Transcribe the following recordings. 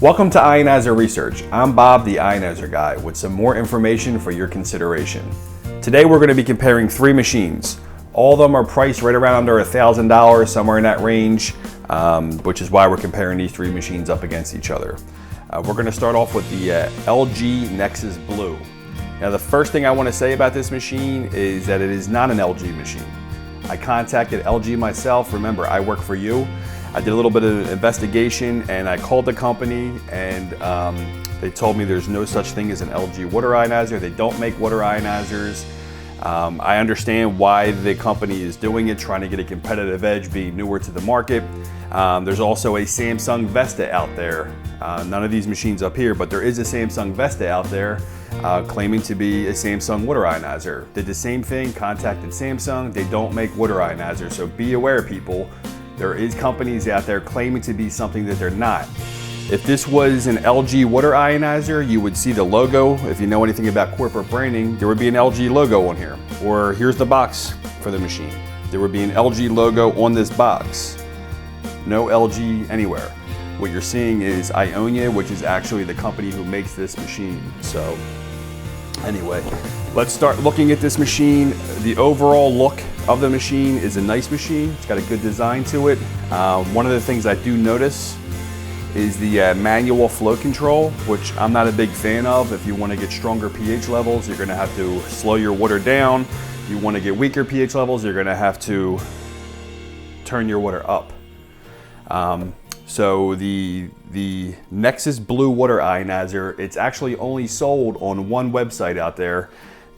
Welcome to Ionizer Research. I'm Bob, the Ionizer guy, with some more information for your consideration. Today we're going to be comparing three machines. All of them are priced right around under $1,000, somewhere in that range, which is why we're comparing these three machines up against each other. We're going to start off with the LG Nexus Blue. Now the first thing I want to say about this machine is that it is not an LG machine. I contacted LG myself. Remember, I work for you. I did a little bit of investigation and I called the company and they told me there's no such thing as an LG water ionizer. They don't make water ionizers. I understand why the company is doing it, trying to get a competitive edge, being newer to the market. There's also a Samsung Vesta out there. None of these machines up here, but there is a Samsung Vesta out there claiming to be a Samsung water ionizer. Did the same thing, contacted Samsung. They don't make water ionizers, so be aware, people. There is companies out there claiming to be something that they're not. If this was an LG water ionizer, you would see the logo. If you know anything about corporate branding, there would be an LG logo on here. Or here's the box for the machine. There would be an LG logo on this box. No LG anywhere. What you're seeing is Ionia, which is actually the company who makes this machine. So anyway, let's start looking at this machine. The overall look of the machine is a nice machine. It's got a good design to it. One of the things I do notice is the manual flow control, which I'm not a big fan of. If you want to get stronger pH levels, you're going to have to slow your water down. If you want to get weaker pH levels, you're going to have to turn your water up. So the Nexus Blue Water Ionizer, it's actually only sold on one website out there.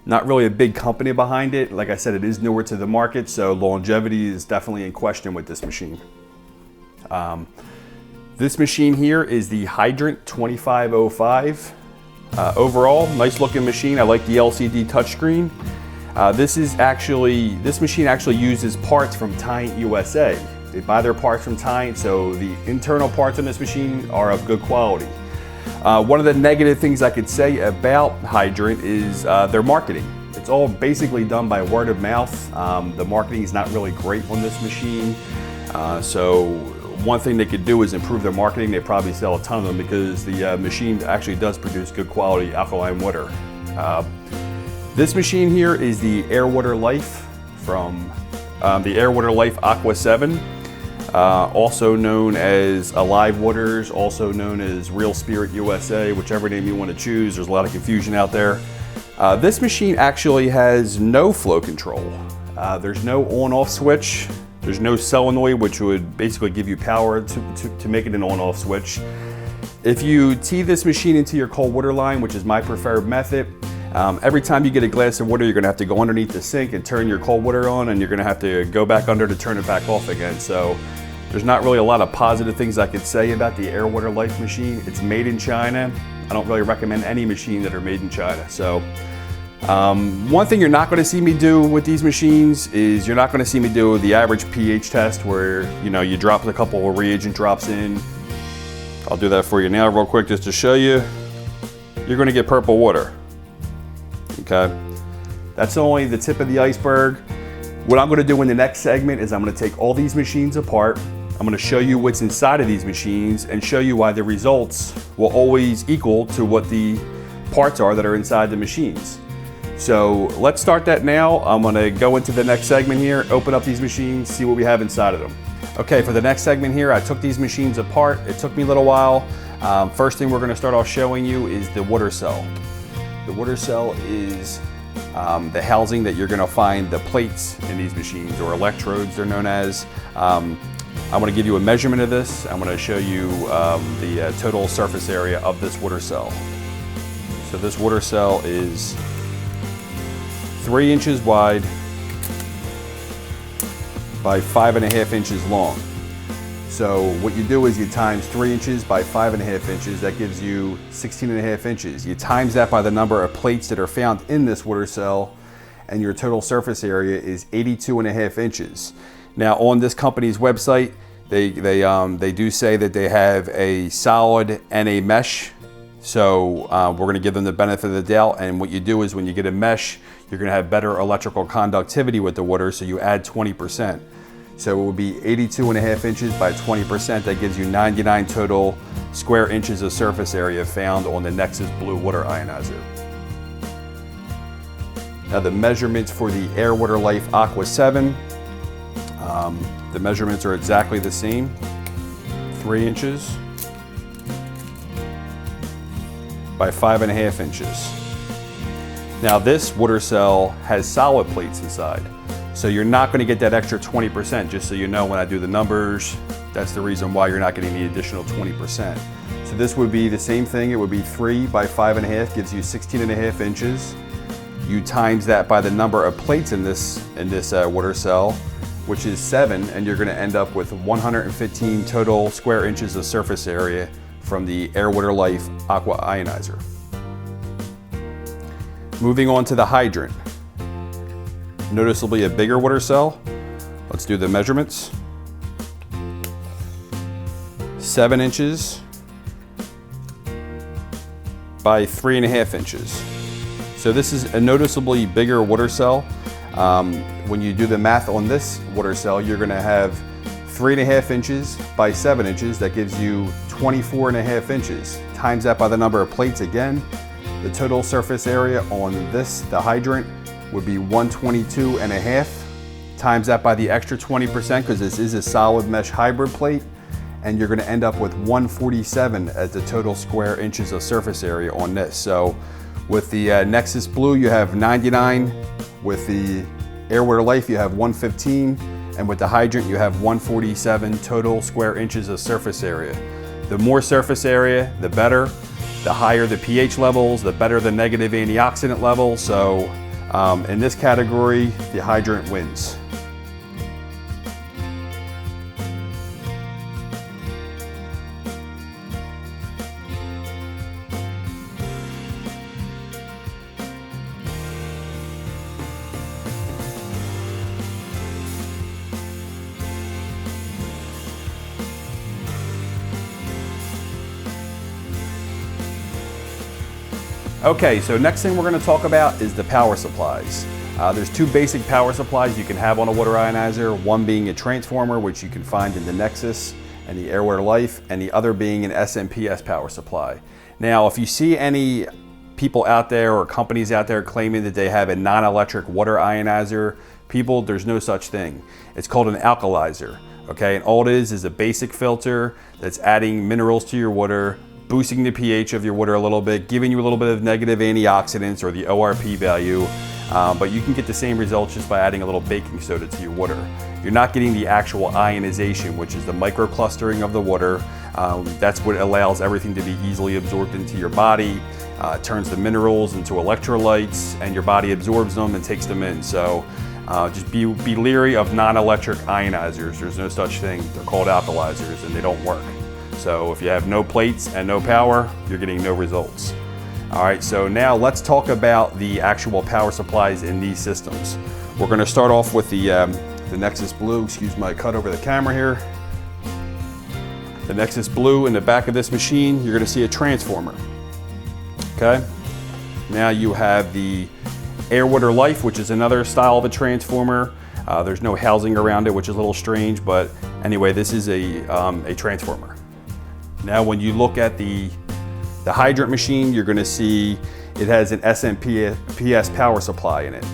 Not really a big company behind it. Like I said, it is newer to the market, so longevity is definitely in question with this machine. This machine here is the Hydrant 2505. Overall, nice looking machine. I like the LCD touchscreen. This machine actually uses parts from Tyent USA. They buy their parts from Tyent, so the internal parts on this machine are of good quality. One of the negative things I could say about Hydrant is their marketing. It's all basically done by word of mouth. The marketing is not really great on this machine. So one thing they could do is improve their marketing. They probably sell a ton of them because the machine actually does produce good quality alkaline water. This machine here is the Airwater Life from the Airwater Life Aqua 7. Also known as Alive Waters, also known as Real Spirit USA, whichever name you want to choose. There's a lot of confusion out there. This machine actually has no flow control. There's no on-off switch. There's no solenoid, which would basically give you power to make it an on-off switch. If you tee this machine into your cold water line, which is my preferred method, every time you get a glass of water, you're going to have to go underneath the sink and turn your cold water on, and you're going to have to go back under to turn it back off again. So there's not really a lot of positive things I could say about the Airwater Life machine. It's made in China. I don't really recommend any machine that are made in China. So one thing you're not going to see me do with these machines is you're not going to see me do the average pH test where you drop a couple of reagent drops in. I'll do that for you now real quick just to show you. You're going to get purple water. Okay, that's only the tip of the iceberg. What I'm going to do in the next segment is I'm going to take all these machines apart. I'm going to show you what's inside of these machines and show you why the results will always equal to what the parts are that are inside the machines. So let's start that now. I'm going to go into the next segment here, open up these machines, see what we have inside of them. Okay, for the next segment here, I took these machines apart. It took me a little while. First thing we're going to start off showing you is the water cell. The water cell is the housing that you're going to find the plates in these machines, or electrodes they're known as. I'm going to give you a measurement of this. I'm going to show you the total surface area of this water cell. So this water cell is 3 inches wide by 5.5 inches long. So what you do is you times 3 inches by 5.5 inches, that gives you 16.5 inches. You times that by the number of plates that are found in this water cell, and your total surface area is 82.5 inches. Now on this company's website, they do say that they have a solid and a mesh. So we're going to give them the benefit of the doubt, and what you do is when you get a mesh, you're going to have better electrical conductivity with the water, so you add 20%. So it would be 82.5 inches by 20%. That gives you 99 total square inches of surface area found on the Nexus Blue Water Ionizer. Now the measurements for the Air Water Life Aqua 7, the measurements are exactly the same, 3 inches by 5.5 inches. Now this water cell has solid plates inside, so you're not going to get that extra 20%, just so you know when I do the numbers, that's the reason why you're not getting the additional 20%. So this would be the same thing, it would be 3 by 5.5, gives you 16.5 inches. You times that by the number of plates in this water cell, which is 7, and you're going to end up with 115 total square inches of surface area from the Air Water Life Aqua Ionizer. Moving on to the hydrant. Noticeably a bigger water cell. Let's do the measurements. 7 inches by 3.5 inches. So this is a noticeably bigger water cell. When you do the math on this water cell, you're going to have 3.5 inches by 7 inches. That gives you 24.5 inches. Times that by the number of plates again. The total surface area on the hydrant, would be 122.5. Times that by the extra 20%, because this is a solid mesh hybrid plate, and you're going to end up with 147 as the total square inches of surface area on this. So with the Nexus Blue, you have 99. With the Air Water Life, you have 115. And with the hydrant, you have 147 total square inches of surface area. The more surface area, the better. The higher the pH levels, the better the negative antioxidant level. So in this category, the hydrant wins. Okay, so next thing we're going to talk about is the power supplies. There's 2 basic power supplies you can have on a water ionizer, one being a transformer, which you can find in the Nexus and the Air Water Life, and the other being an SMP power supply. Now, if you see any people out there or companies out there claiming that they have a non-electric water ionizer, people, there's no such thing. It's called an alkalizer, okay? And all it is a basic filter that's adding minerals to your water, boosting the pH of your water a little bit, giving you a little bit of negative antioxidants or the ORP value, but you can get the same results just by adding a little baking soda to your water. You're not getting the actual ionization, which is the microclustering of the water. That's what allows everything to be easily absorbed into your body. It turns the minerals into electrolytes, and your body absorbs them and takes them in. So just be leery of non-electric ionizers. There's no such thing. They're called alkalizers, and they don't work. So if you have no plates and no power, you're getting no results. All right, so now let's talk about the actual power supplies in these systems. We're going to start off with the Nexus Blue. Excuse my cut over the camera here. The Nexus Blue, in the back of this machine, you're going to see a transformer. Okay. Now you have the Air Water Life, which is another style of a transformer. There's no housing around it, which is a little strange, but anyway, this is a transformer. Now when you look at the hydrant machine, you're going to see it has an SMP power supply in it.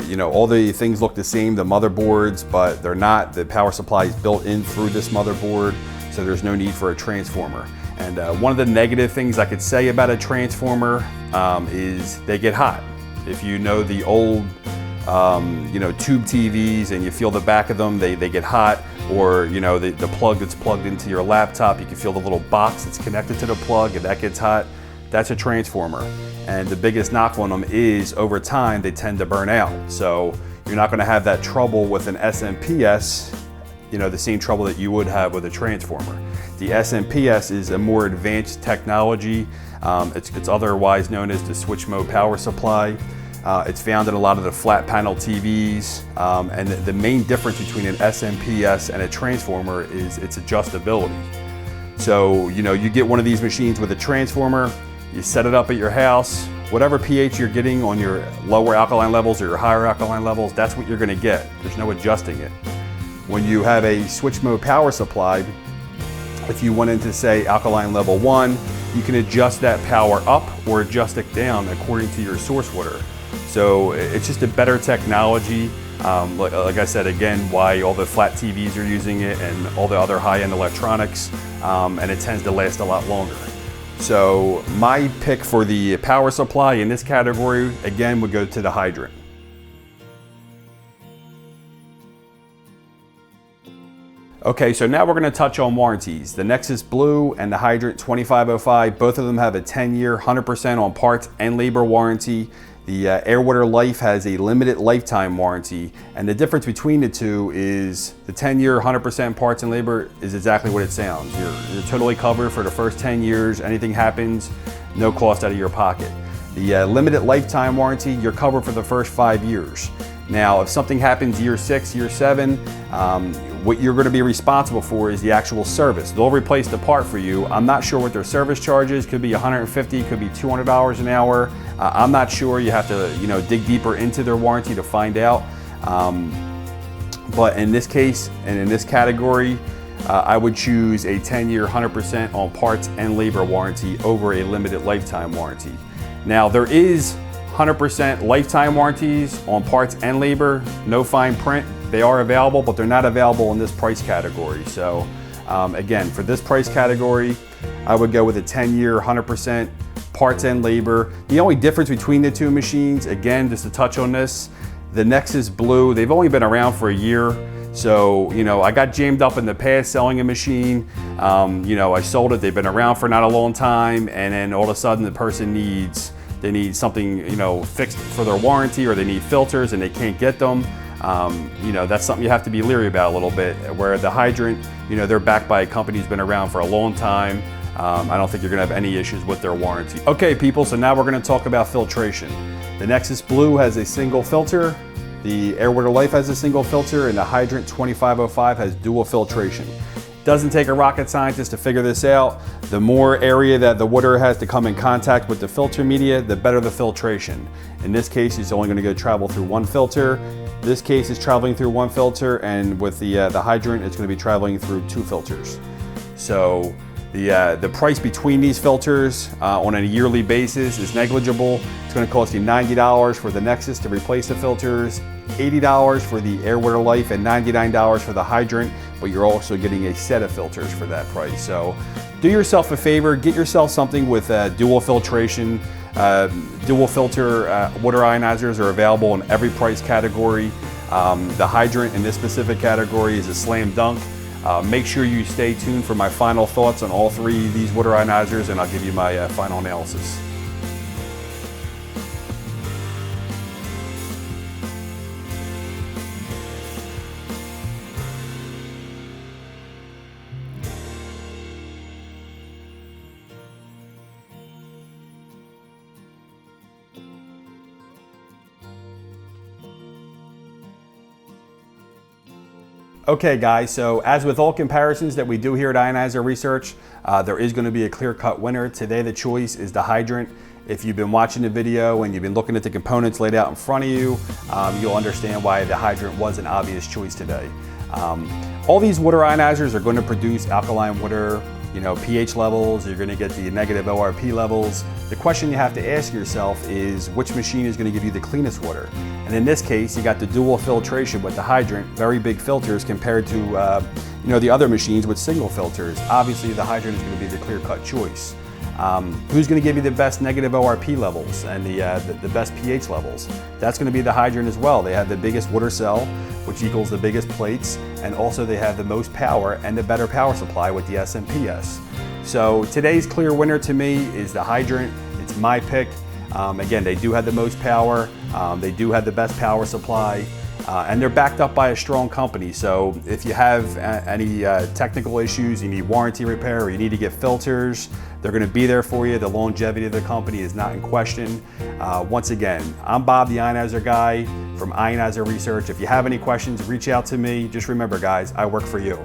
You know, all the things look the same, the motherboards, but they're not. The power supply is built in through this motherboard, so there's no need for a transformer. And one of the negative things I could say about a transformer is they get hot. If you know the old you know, tube TVs and you feel the back of them, they get hot. Or you know, the plug that's plugged into your laptop, you can feel the little box that's connected to the plug, and that gets hot. That's a transformer. And the biggest knock on them is over time they tend to burn out. So you're not going to have that trouble with an SMPS, you know, the same trouble that you would have with a transformer. The SMPS is a more advanced technology. It's otherwise known as the switch mode power supply. It's found in a lot of the flat panel TVs, and the main difference between an SMP and a transformer is its adjustability. So, you know, you get one of these machines with a transformer, you set it up at your house, whatever pH you're getting on your lower alkaline levels or your higher alkaline levels, that's what you're going to get. There's no adjusting it. when you have a switch mode power supply, if you went into, say, alkaline level 1, you can adjust that power up or adjust it down according to your source water. So it's just a better technology. Like I said, again, why all the flat TVs are using it and all the other high-end electronics, and it tends to last a lot longer. So my pick for the power supply in this category, again, would go to the hydrant. Okay, so now we're going to touch on warranties. The Nexus Blue and the Hydrant 2505, both of them have a 10-year, 100% on parts and labor warranty. The Air Water Life has a limited lifetime warranty, and the difference between the two is the 10-year, 100% parts and labor is exactly what it sounds. You're totally covered for the first 10 years. Anything happens, no cost out of your pocket. The limited lifetime warranty, you're covered for the first 5 years. Now, if something happens year 6, year 7, what you're going to be responsible for is the actual service. They'll replace the part for you. I'm not sure what their service charge is. Could be $150, could be $200 an hour. I'm not sure. You have to, dig deeper into their warranty to find out. But in this case and in this category, I would choose a 10-year, 100% on parts and labor warranty over a limited lifetime warranty. Now, there is 100% lifetime warranties on parts and labor, no fine print. They are available, but they're not available in this price category. So again, for this price category, I would go with a 10-year, 100% parts and labor. The only difference between the two machines, again, just to touch on this, the Nexus Blue, they've only been around for a year. So, I got jammed up in the past selling a machine. I sold it, they've been around for not a long time, and then all of a sudden the person they need something, fixed for their warranty, or they need filters and they can't get them. That's something you have to be leery about a little bit. Where the hydrant, they're backed by a company who's been around for a long time. I don't think you're gonna have any issues with their warranty. Okay, people, so now we're gonna talk about filtration. The Nexus Blue has a single filter, the Air Water Life has a single filter, and the Hydrant 2505 has dual filtration. Doesn't take a rocket scientist to figure this out. The more area that the water has to come in contact with the filter media, the better the filtration. In this case, it's only gonna travel through one filter. This case is traveling through one filter, and with the hydrant, it's gonna be traveling through 2 filters. So the price between these filters on a yearly basis is negligible. It's gonna cost you $90 for the Nexus to replace the filters, $80 for the Air Water Life, and $99 for the hydrant, but you're also getting a set of filters for that price. So do yourself a favor, get yourself something with dual filtration. Dual filter water ionizers are available in every price category. The hydrant in this specific category is a slam dunk. Make sure you stay tuned for my final thoughts on all 3 of these water ionizers, and I'll give you my final analysis. Okay guys, so as with all comparisons that we do here at Ionizer Research, there is going to be a clear-cut winner. Today the choice is the hydrant. If you've been watching the video and you've been looking at the components laid out in front of you, you'll understand why the hydrant was an obvious choice today. All these water ionizers are going to produce alkaline water, pH levels. You're going to get the negative ORP levels. The question you have to ask yourself is which machine is going to give you the cleanest water? And in this case, you got the dual filtration with the hydrant, very big filters compared to the other machines with single filters. Obviously, the hydrant is going to be the clear-cut choice. Who's going to give you the best negative ORP levels and the best pH levels? That's going to be the hydrant as well. They have the biggest water cell, which equals the biggest plates, and also they have the most power and the better power supply with the SMPS. So today's clear winner to me is the hydrant. It's my pick. Again, they do have the most power. They do have the best power supply. And they're backed up by a strong company. So if you have any technical issues, you need warranty repair, or you need to get filters, they're going to be there for you. The longevity of the company is not in question. Once again, I'm Bob, the Ionizer guy from Ionizer Research. If you have any questions, reach out to me. Just remember, guys, I work for you.